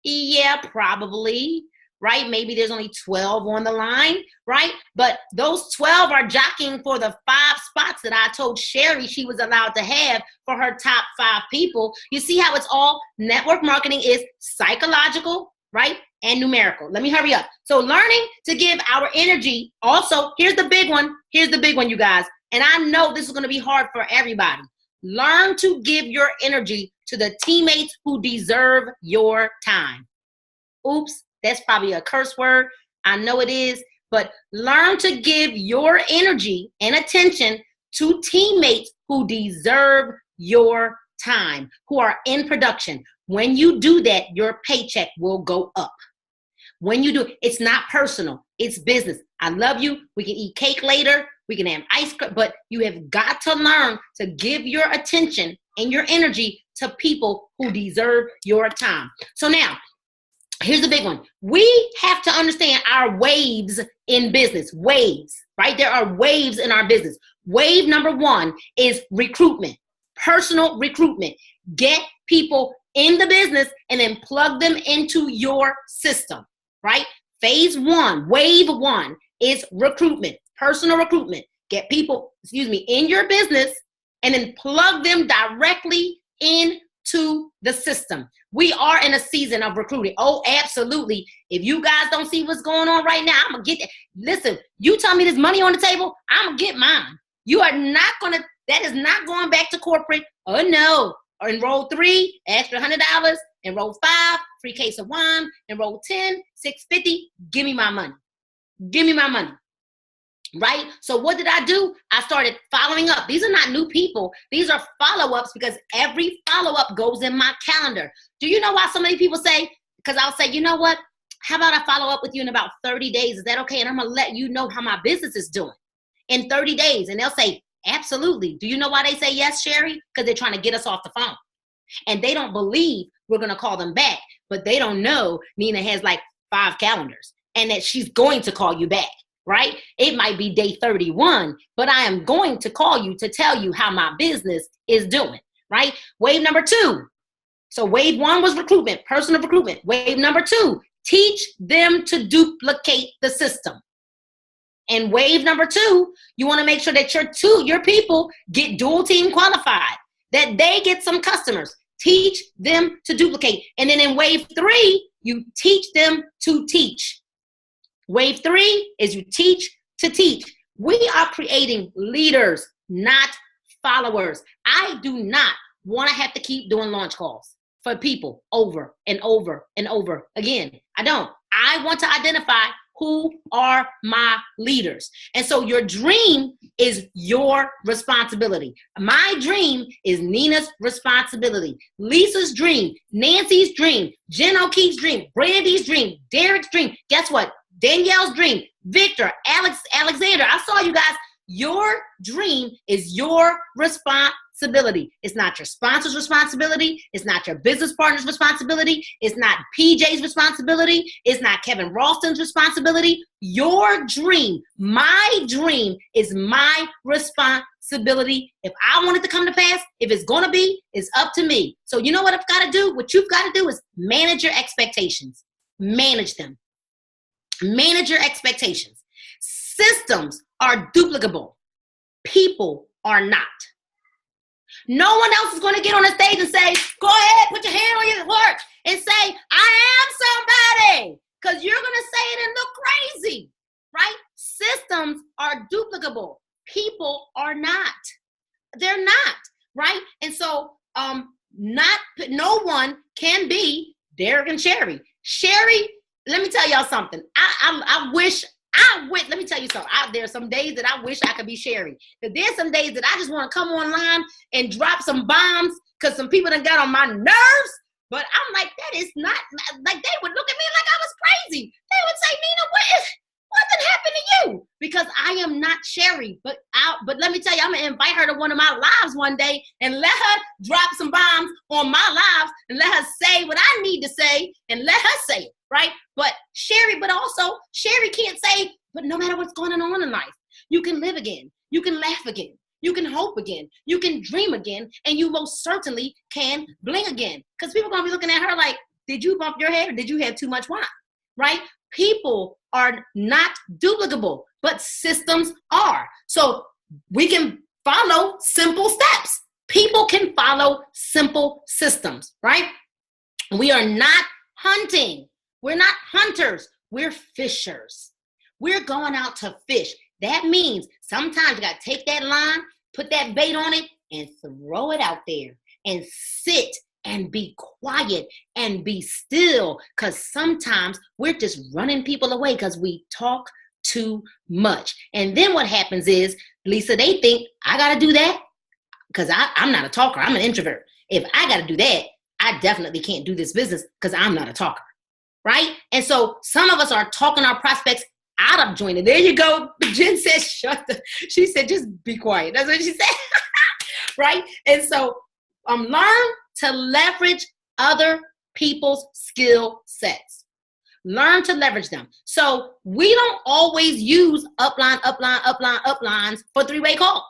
B: Yeah, probably, right? Maybe there's only 12 on the line, right? But those 12 are jockeying for the 5 spots that I told Sherry she was allowed to have for her top 5 people. You see how it's all network marketing is psychological, right? And numerical. Let me hurry up. So learning to give our energy. Also, here's the big one. Here's the big one, you guys. And I know this is going to be hard for everybody. Learn to give your energy to the teammates who deserve your time. Oops, that's probably a curse word. I know it is. But learn to give your energy and attention to teammates who deserve your time, who are in production. When you do that, your paycheck will go up. When you do, it's not personal. It's business. I love you. We can eat cake later. We can have ice cream, but you have got to learn to give your attention and your energy to people who deserve your time. So now, here's the big one. We have to understand our waves in business. Waves, right? There are waves in our business. Wave number 1 is recruitment, personal recruitment. Get people in the business and then plug them into your system, right? Phase 1, wave 1 is recruitment, personal recruitment. Get people, in your business and then plug them directly into the system. We are in a season of recruiting. Oh, absolutely. If you guys don't see what's going on right now, I'm going to get that. Listen, you tell me there's money on the table, I'm going to get mine. You are not going to, that is not going back to corporate. Oh, no. Or enroll 3, extra $100. Enroll 5, free case of wine. Enroll 10, $650. Give me my money. Give me my money. Right? So what did I do? I started following up. These are not new people. These are follow-ups because every follow-up goes in my calendar. Do you know why so many people say, because I'll say, you know what? How about I follow up with you in about 30 days? Is that okay? And I'm going to let you know how my business is doing in 30 days. And they'll say, absolutely. Do you know why they say yes, Sherry? Because they're trying to get us off the phone. And they don't believe we're going to call them back. But they don't know Nina has like 5 calendars and that she's going to call you back. Right? It might be day 31, but I am going to call you to tell you how my business is doing, right? Wave number 2. So wave 1 was recruitment, personal recruitment. Wave number 2, teach them to duplicate the system. And wave number 2, you want to make sure that your people get dual team qualified, that they get some customers. Teach them to duplicate. And then in wave 3, you teach them to teach. Wave 3 is you teach to teach. We are creating leaders, not followers. I do not want to have to keep doing launch calls for people over and over and over again. I don't. I want to identify who are my leaders. And so your dream is your responsibility. My dream is Nina's responsibility. Lisa's dream, Nancy's dream, Jen O'Keefe's dream, Brandy's dream, Derek's dream. Guess what? Danielle's dream, Victor, Alexander. I saw you guys. Your dream is your responsibility. It's not your sponsor's responsibility. It's not your business partner's responsibility. It's not PJ's responsibility. It's not Kevin Ralston's responsibility. Your dream, my dream, is my responsibility. If I want it to come to pass, if it's going to be, it's up to me. So you know what I've got to do? What you've got to do is manage your expectations. Manage them. Manage your expectations. Systems are duplicable. People are not. No one else is going to get on the stage and say, go ahead, put your hand on your heart and say, I am somebody. Because you're going to say it and look crazy, right? Systems are duplicable. People are not. They're not, right? And so no one can be Derek and Sherry. Sherry, let me tell y'all something. Let me tell you something. There's some days that I wish I could be Sherry. But there's some days that I just want to come online and drop some bombs because some people done got on my nerves. But I'm like, that is not, like they would look at me like I was crazy. They would say, Nina, what did happen to you? Because I am not Sherry. But let me tell you, I'm going to invite her to one of my lives one day and let her drop some bombs on my lives and let her say what I need to say and let her say it. Right? But Sherry can't say, but no matter what's going on in life, you can live again. You can laugh again. You can hope again. You can dream again. And you most certainly can bling again. Because people are going to be looking at her like, did you bump your head or did you have too much wine? Right? People are not duplicable, but systems are. So we can follow simple steps. People can follow simple systems, right? We are not hunting. We're not hunters. We're fishers. We're going out to fish. That means sometimes you got to take that line, put that bait on it, and throw it out there and sit and be quiet and be still, because sometimes we're just running people away because we talk too much. And then what happens is, Lisa, they think I got to do that because I'm not a talker. I'm an introvert. If I got to do that, I definitely can't do this business because I'm not a talker. Right? And so some of us are talking our prospects out of jointed. There you go. Jen said, she said, just be quiet. That's what she said. Right? And so learn to leverage other people's skill sets. Learn to leverage them. So we don't always use uplines for three-way calls.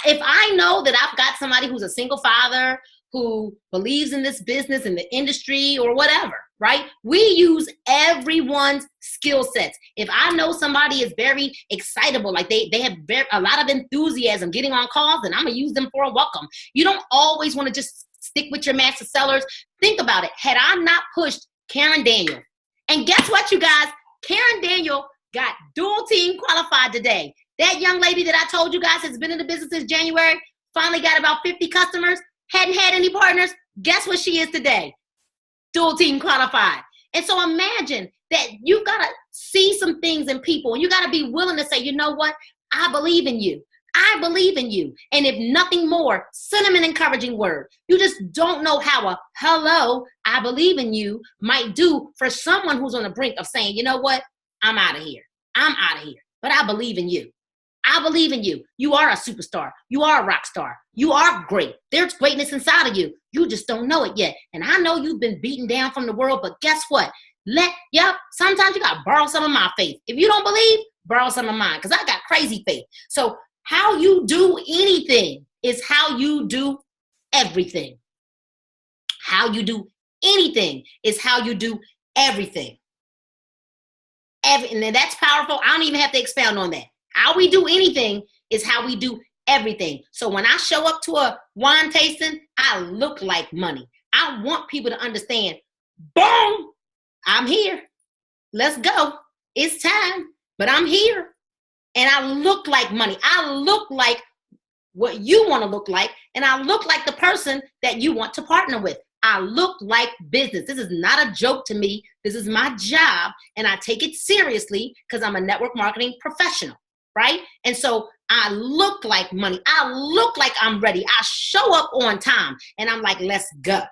B: If I know that I've got somebody who's a single father, who believes in this business, in the industry, or whatever, right? We use everyone's skill sets. If I know somebody is very excitable, like they have a lot of enthusiasm getting on calls, then I'm gonna use them for a welcome. You don't always want to just stick with your master sellers. Think about it. Had I not pushed Karen Daniel, and guess what, you guys? Karen Daniel got dual team qualified today. That young lady that I told you guys has been in the business since January, finally got about 50 customers, hadn't had any partners. Guess what she is today? Dual team qualified. And so imagine that you've got to see some things in people, and you got to be willing to say, you know what? I believe in you. I believe in you. And if nothing more, send them an encouraging word. You just don't know how a hello, I believe in you might do for someone who's on the brink of saying, you know what? I'm out of here. I'm out of here. But I believe in you. I believe in you. You are a superstar. You are a rock star. You are great. There's greatness inside of you. You just don't know it yet. And I know you've been beaten down from the world, but guess what? Sometimes you got to borrow some of my faith. If you don't believe, borrow some of mine, because I got crazy faith. So how you do anything is how you do everything. How you do anything is how you do everything. And that's powerful. I don't even have to expound on that. How we do anything is how we do everything. So when I show up to a wine tasting, I look like money. I want people to understand, boom, I'm here. Let's go. It's time, but I'm here. And I look like money. I look like what you want to look like, and I look like the person that you want to partner with. I look like business. This is not a joke to me. This is my job, and I take it seriously because I'm a network marketing professional. Right? And so I look like money. I look like I'm ready. I show up on time, and I'm like, let's go.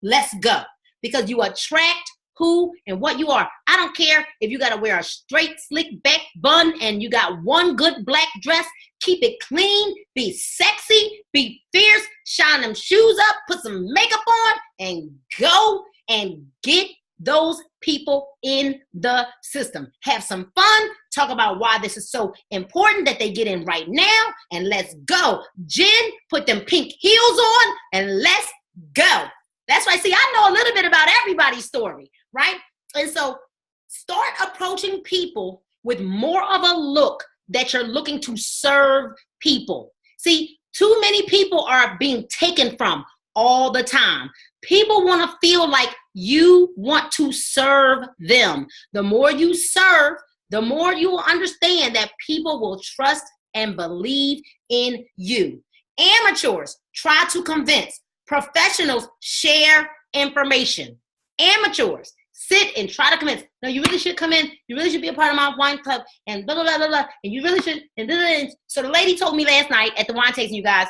B: Let's go. Because you attract who and what you are. I don't care if you got to wear a straight, slick back bun and you got one good black dress. Keep it clean. Be sexy. Be fierce. Shine them shoes up. Put some makeup on and go and get those people in the system. Have some fun. Talk about why this is so important that they get in right now. And let's go. Jen, put them pink heels on and let's go. That's right. See, I know a little bit about everybody's story, right? And so start approaching people with more of a look that you're looking to serve people. See, too many people are being taken from all the time. People want to feel like you want to serve them. The more you serve, the more you will understand that people will trust and believe in you. Amateurs try to convince. Professionals share information. Amateurs sit and try to convince. No, you really should come in. You really should be a part of my wine club and blah, blah, blah, blah, blah. And you really should. And blah, blah, blah. So the lady told me last night at the wine tasting, you guys,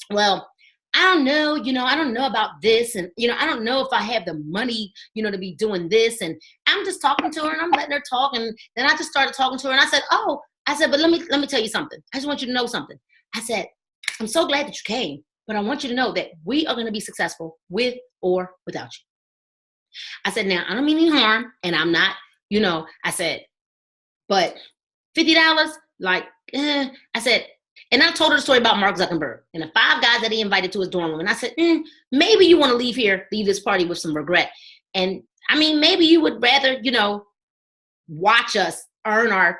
B: well, I don't know, I don't know about this. And, I don't know if I have the money, to be doing this. And I'm just talking to her and I'm letting her talk. And then I just started talking to her and I said, but let me tell you something. I just want you to know something. I said, I'm so glad that you came, but I want you to know that we are going to be successful with or without you. I said, now, I don't mean any harm. And I'm not, I said, but $50, I said, and I told her the story about Mark Zuckerberg and the 5 guys that he invited to his dorm room. And I said, maybe you want to leave this party with some regret. And I mean, maybe you would rather, watch us earn our,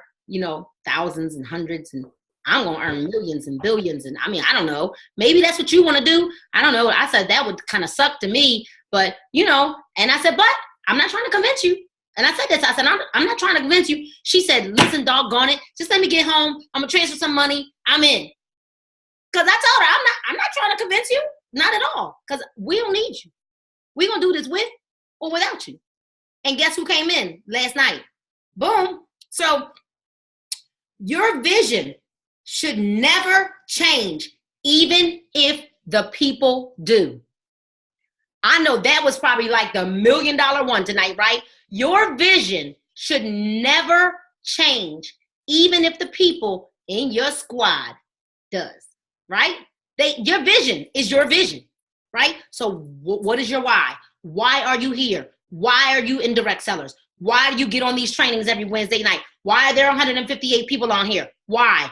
B: thousands and hundreds, and I'm going to earn millions and billions. And I mean, I don't know, maybe that's what you want to do. I don't know. I said, that would kind of suck to me, but and I said, but I'm not trying to convince you. And I said this, I said, I'm not trying to convince you. She said, listen, doggone it. Just let me get home. I'm going to transfer some money. I'm in. Because I told her, I'm not trying to convince you. Not at all. Because we don't need you. We're going to do this with or without you. And guess who came in last night? Boom. So your vision should never change, even if the people do. I know that was probably like the $1 million one tonight, right? Your vision should never change, even if the people in your squad does, right? Your vision is your vision, right? So what is your why? Why are you here? Why are you in direct sellers? Why do you get on these trainings every Wednesday night? Why are there 158 people on here? Why?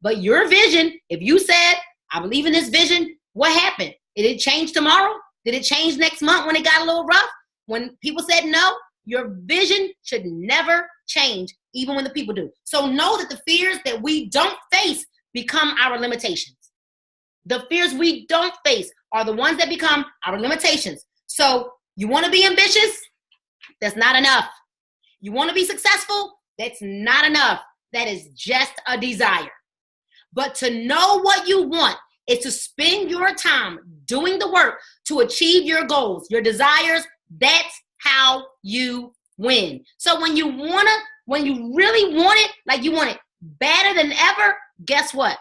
B: But your vision, if you said, I believe in this vision, what happened? Did it change tomorrow? Did it change next month when it got a little rough? When people said no? Your vision should never change, even when the people do. So know that the fears that we don't face become our limitations. The fears we don't face are the ones that become our limitations. So you want to be ambitious? That's not enough. You want to be successful? That's not enough. That is just a desire. But to know what you want is to spend your time doing the work to achieve your goals, your desires. That's how you win. So when you really want it, like you want it better than ever, guess what?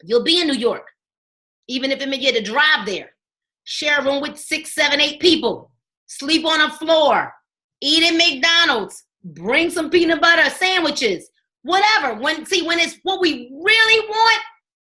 B: You'll be in New York. Even if it meant you had to drive there, share a room with 6, 7, 8 people, sleep on a floor, eat at McDonald's, bring some peanut butter sandwiches, whatever. When it's what we really want,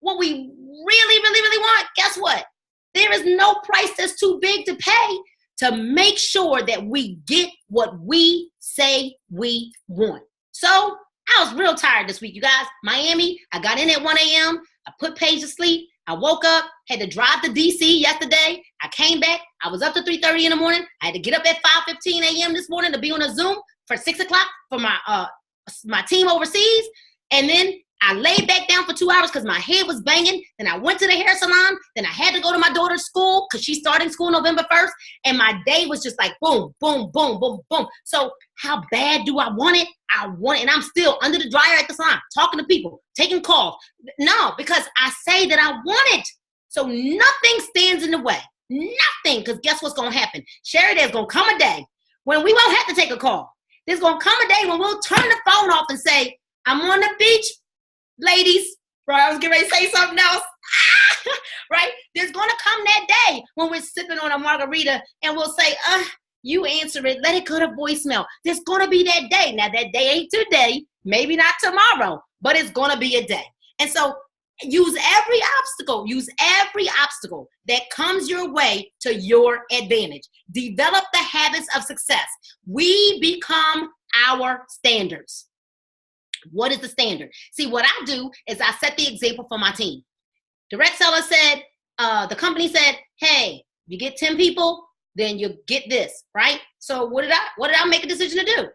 B: what we really want, guess what? There is no price that's too big to pay to make sure that we get what we say we want. So I was real tired this week, you guys. Miami, I got in at 1 a.m. I put Paige to sleep. I woke up, had to drive to DC yesterday. I came back. I was up to 3:30 in the morning. I had to get up at 5:15 a.m. this morning to be on a Zoom for 6 o'clock for my team overseas. And then I laid back down for 2 hours because my head was banging. Then I went to the hair salon. Then I had to go to my daughter's school because she's starting school November 1st. And my day was just like boom, boom, boom, boom, boom. So how bad do I want it? I want it. And I'm still under the dryer at the salon, talking to people, taking calls. No, because I say that I want it. So nothing stands in the way. Nothing. Because guess what's going to happen? Sherry, there's going to come a day when we won't have to take a call. There's going to come a day when we'll turn the phone off and say, I'm on the beach, ladies. Right? I was getting ready to say something else. Right? There's going to come that day when we're sipping on a margarita and we'll say, you answer it. Let it go to voicemail. There's going to be that day. Now, that day ain't today. Maybe not tomorrow, but it's going to be a day. And so use every obstacle that comes your way to your advantage. Develop the habits of success. We become our standards. What is the standard? See, what I do is I set the example for my team. Direct seller said, the company said, hey, you get 10 people, then you get this, right? So what did I make a decision to do?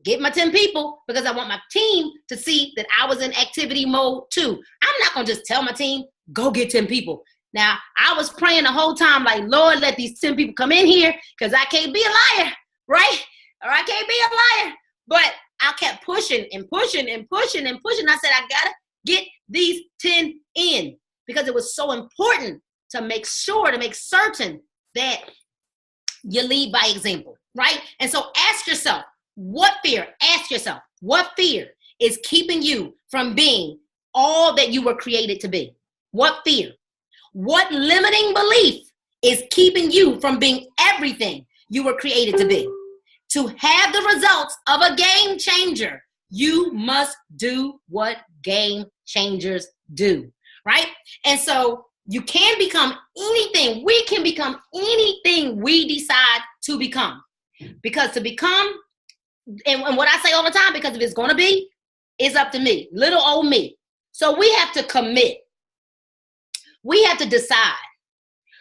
B: Get my 10 people because I want my team to see that I was in activity mode too. I'm not going to just tell my team, go get 10 people. Now, I was praying the whole time like, Lord, let these 10 people come in here because I can't be a liar, right? Or I can't be a liar. But I kept pushing and pushing and pushing and pushing. I said, I got to get these 10 in because it was so important to make certain that you lead by example, right? And so ask yourself, what fear is keeping you from being all that you were created to be? What fear? What limiting belief is keeping you from being everything you were created to be? To have the results of a game changer, you must do what game changers do, right? And so you can become anything. We can become anything we decide to become. Because to become, and what I say all the time, because if it's going to be, it's up to me, little old me. So we have to commit. We have to decide.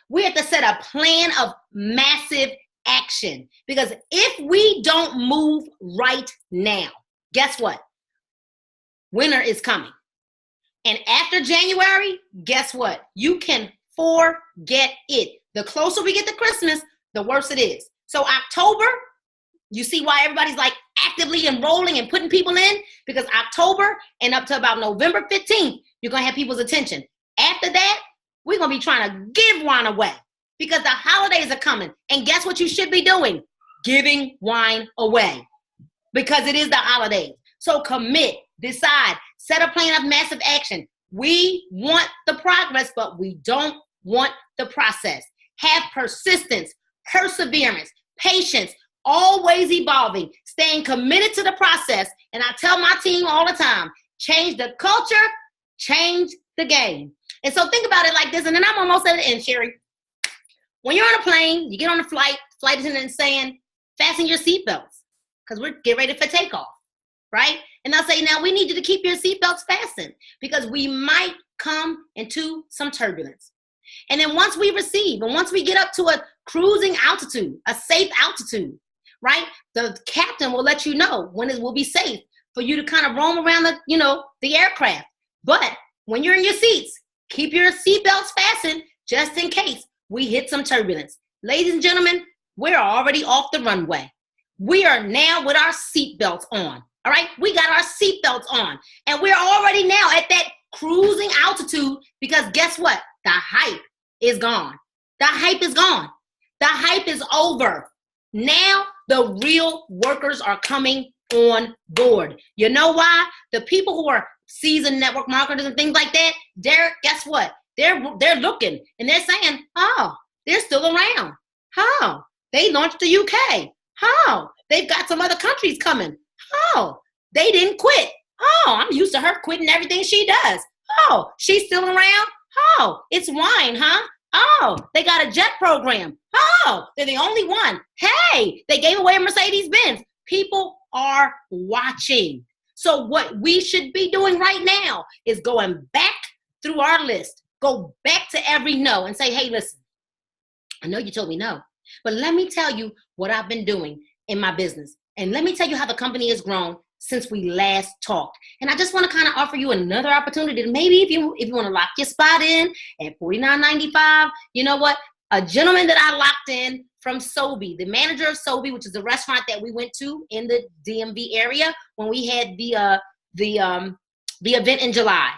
B: We have to set a plan of massive action. Because if we don't move right now, guess what? Winter is coming. And after January, guess what? You can forget it. The closer we get to Christmas, the worse it is. So October, you see why everybody's like actively enrolling and putting people in? Because October and up to about November 15th, you're going to have people's attention. After that, we're going to be trying to give wine away because the holidays are coming. And guess what you should be doing? Giving wine away because it is the holidays. So commit, decide, set a plan of massive action. We want the progress, but we don't want the process. Have persistence, perseverance, patience, always evolving, staying committed to the process. And I tell my team all the time, change the culture, change the game. And so think about it like this, and then I'm almost at the end, Sherry. When you're on a plane, you get on a flight attendant saying, fasten your seatbelts, because we're getting ready for takeoff, right? And I'll say, now we need you to keep your seatbelts fastened because we might come into some turbulence. And then once we receive, and once we get up to a cruising altitude, a safe altitude, right? The captain will let you know when it will be safe for you to kind of roam around the aircraft. But when you're in your seats, keep your seatbelts fastened just in case we hit some turbulence. Ladies and gentlemen, we're already off the runway. We are now with our seatbelts on. All right, we got our seatbelts on, and we're already now at that cruising altitude because guess what? The hype is gone. The hype is gone. The hype is over. Now the real workers are coming on board. You know why? The people who are seasoned network marketers and things like that, Derek, guess what? They're looking and they're saying, oh, they're still around. Oh, they launched the UK. Oh, they've got some other countries coming. Oh, they didn't quit. Oh, I'm used to her quitting everything she does. Oh, she's still around. Oh, it's wine, huh? Oh, they got a jet program. Oh, they're the only one. Hey, they gave away a Mercedes-Benz. People are watching. So what we should be doing right now is going back through our list. Go back to every no and say, hey, listen, I know you told me no, but let me tell you what I've been doing in my business. And let me tell you how the company has grown since we last talked. And I just want to kind of offer you another opportunity to maybe if you want to lock your spot in at $49.95, you know what? A gentleman that I locked in from Sobe, the manager of Sobe, which is a restaurant that we went to in the DMV area when we had the event in July.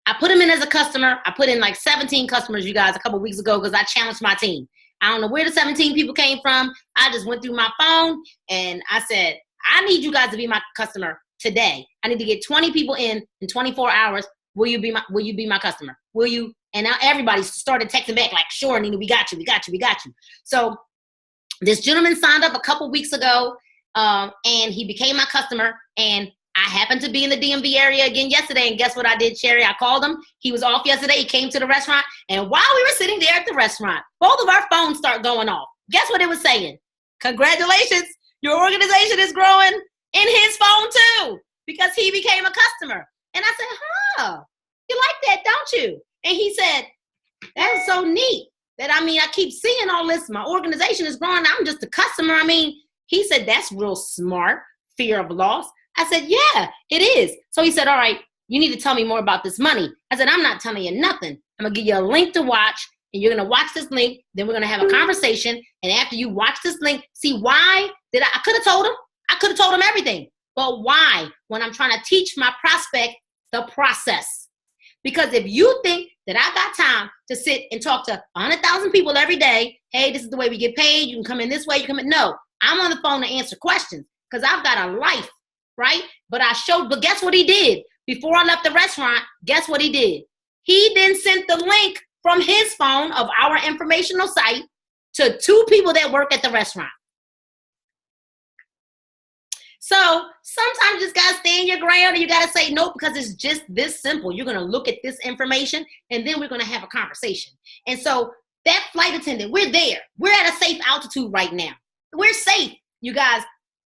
B: I put him in as a customer. I put in like 17 customers, you guys, a couple weeks ago because I challenged my team. I don't know where the 17 people came from. I just went through my phone and I said, I need you guys to be my customer today. I need to get 20 people in 24 hours. Will you be my customer? Will you? And now everybody started texting back like, sure, Nina, we got you. So this gentleman signed up a couple weeks ago and he became my customer. And I happened to be in the DMV area again yesterday. And guess what I did, Sherry? I called him. He was off yesterday. He came to the restaurant. And while we were sitting there at the restaurant, both of our phones start going off. Guess what it was saying? Congratulations. Your organization is growing in his phone too because he became a customer. And I said, huh, you like that, don't you? And he said, that is so neat that, I keep seeing all this. My organization is growing. I'm just a customer. He said, that's real smart. Fear of loss. I said, yeah, it is. So he said, all right, you need to tell me more about this money. I said, I'm not telling you nothing. I'm going to give you a link to watch. And you're going to watch this link. Then we're going to have a conversation. And after you watch this link, see why did I could have told him. I could have told him everything. But why? When I'm trying to teach my prospect the process. Because if you think that I got time to sit and talk to 100,000 people every day, hey, this is the way we get paid. You can come in this way. You come in. No, I'm on the phone to answer questions because I've got a life, right? But guess what he did? Before I left the restaurant, guess what he did? He then sent the link from his phone of our informational site to 2 people that work at the restaurant. So sometimes you just got to stay in your ground and you got to say no because it's just this simple. You're going to look at this information and then we're going to have a conversation. And so that flight attendant, we're there. We're at a safe altitude right now. We're safe, you guys.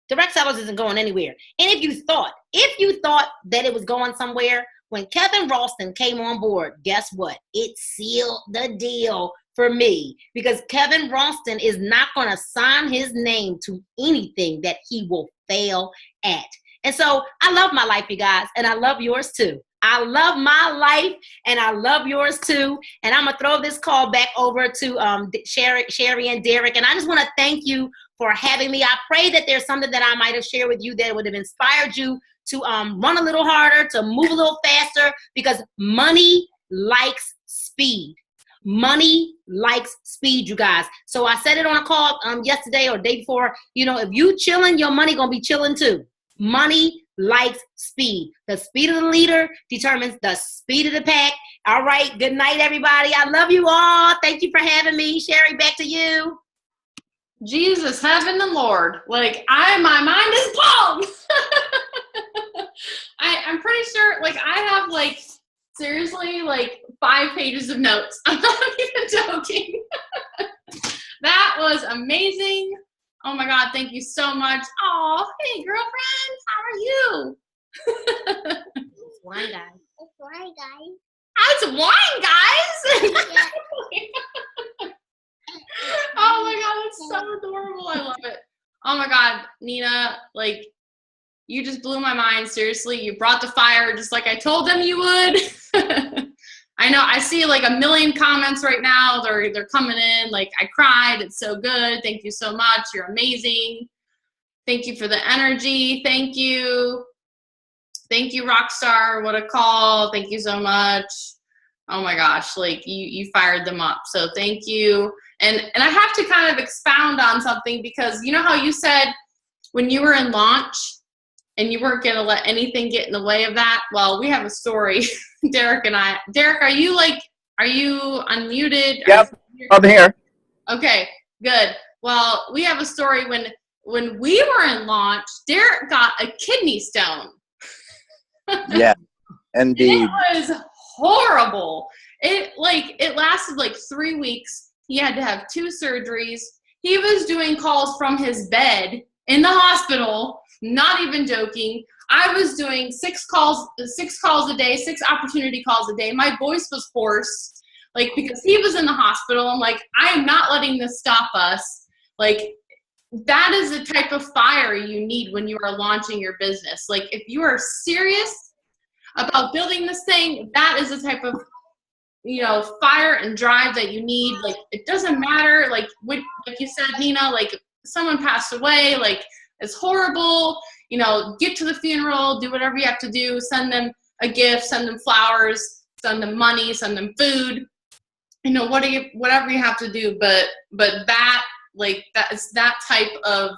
B: Direct sellers isn't going anywhere. And if you thought that it was going somewhere, when Kevin Ralston came on board, guess what? It sealed the deal for me because Kevin Ralston is not going to sign his name to anything that he will fail at. And so I love my life, you guys, and I love yours too. I love my life and I love yours too. And I'm going to throw this call back over to Sherry and Derek. And I just want to thank you for having me. I pray that there's something that I might have shared with you that would have inspired you to run a little harder, to move a little faster, because money likes speed. Money likes speed, you guys. So I said it on a call yesterday or day before. If you chilling, your money going to be chilling too. Money likes speed. The speed of the leader determines the speed of the pack. All right. Good night, everybody. I love you all. Thank you for having me. Sherry, back to you.
A: Jesus, heaven and Lord. Like, my mind is blown. I'm pretty sure, like, I have, like, seriously, like, 5 pages of notes. I'm not even joking. That was amazing. Oh my God, thank you so much. Oh, hey, girlfriend, how are you?
B: It's wine, guys.
C: It's wine, guys.
A: It's wine, guys. Oh my God, it's so adorable. I love it. Oh my God, Nina, like, you just blew my mind. Seriously, you brought the fire just like I told them you would. I know, I see like 1 million comments right now. They're coming in like, I cried. It's so good. Thank you so much. You're amazing. Thank you for the energy. Thank you. Thank you, Rockstar. What a call. Thank you so much. Oh my gosh, like you fired them up. So thank you. And I have to kind of expound on something because you know how you said when you were in launch and you weren't going to let anything get in the way of that? Well, we have a story, Derek and I. Derek, are you unmuted?
D: Yep, I'm here.
A: Okay, good. Well, we have a story when we were in launch, Derek got a kidney stone.
D: Yeah, indeed.
A: It was horrible. It lasted like 3 weeks. He had to have 2 surgeries. He was doing calls from his bed in the hospital, not even joking. I was doing 6 calls a day, 6 opportunity calls a day. My voice was hoarse, like, because he was in the hospital. I'm like, I am not letting this stop us. Like, that is the type of fire you need when you are launching your business. Like, if you are serious about building this thing, that is the type of, fire and drive that you need. Like, it doesn't matter, like you said, Nina, like, someone passed away, like, it's horrible, get to the funeral, do whatever you have to do, send them a gift, send them flowers, send them money, send them food, whatever you have to do, but that, like, that's that type of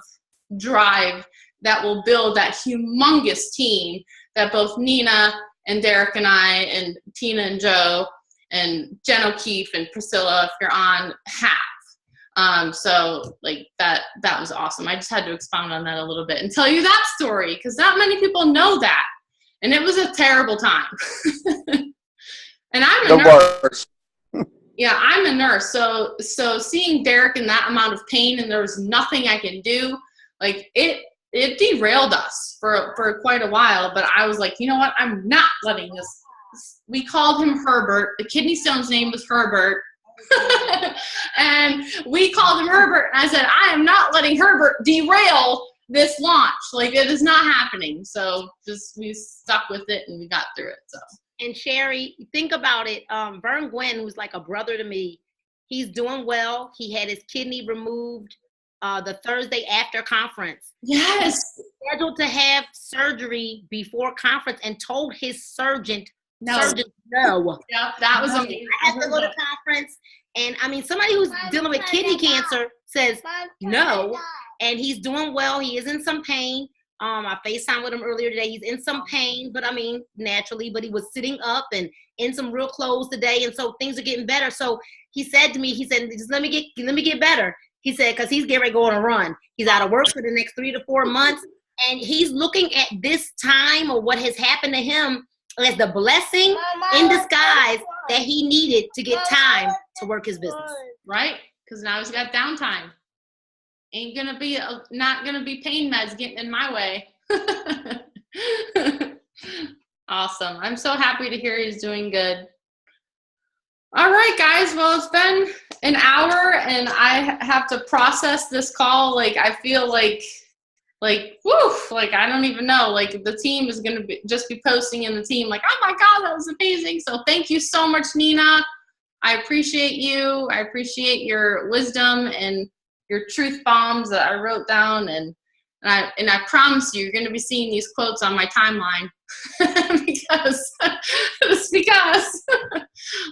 A: drive that will build that humongous team that both Nina and Derek and I and Tina and Joe and Jen O'Keefe and Priscilla, if you're on, have. So like that was awesome. I just had to expound on that a little bit and tell you that story because not many people know that. And it was a terrible time. And I'm a nurse. Yeah, I'm a nurse. So seeing Derek in that amount of pain and there was nothing I can do, like it derailed us for quite a while. But I was like, you know what? I'm not letting this. We called him Herbert. The kidney stone's name was Herbert. And we called him Herbert. And I said, I am not letting Herbert derail this launch. Like, it is not happening. So we stuck with it and we got through it. So.
B: And Sherry, think about it. Vern Gwynn, who's like a brother to me, he's doing well. He had his kidney removed the Thursday after conference.
A: Yes.
B: He's scheduled to have surgery before conference and told his surgeon no.
A: Yeah, that was amazing.
B: I have to go to conference. And I mean, somebody who's dealing with kidney cancer says no. And he's doing well. He is in some pain. I FaceTimed with him earlier today. He's in some pain, but I mean, naturally, but he was sitting up and in some real clothes today. And so things are getting better. So he said to me, just let me get better. He said, cause he's getting ready to go on a run. He's out of work for the next 3 to 4 months. And he's looking at this time or what has happened to him as the blessing in disguise that he needed to get time to work his business.
A: Right? Cause now he's got downtime. Not gonna be pain meds getting in my way. Awesome. I'm so happy to hear he's doing good. All right, guys. Well, it's been an hour and I have to process this call. Like, I feel like, woo, like, I don't even know. Like, the team is going to just be posting in the team like, oh my God, that was amazing. So thank you so much, Nina. I appreciate you. I appreciate your wisdom and your truth bombs that I wrote down, and I promise you're going to be seeing these quotes on my timeline because.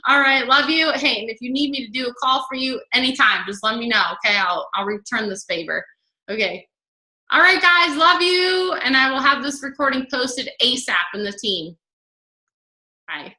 A: All right, love you. Hey, and if you need me to do a call for you anytime, just let me know. Okay, I'll return this favor. Okay. All right, guys, love you, and I will have this recording posted ASAP in the team. Bye.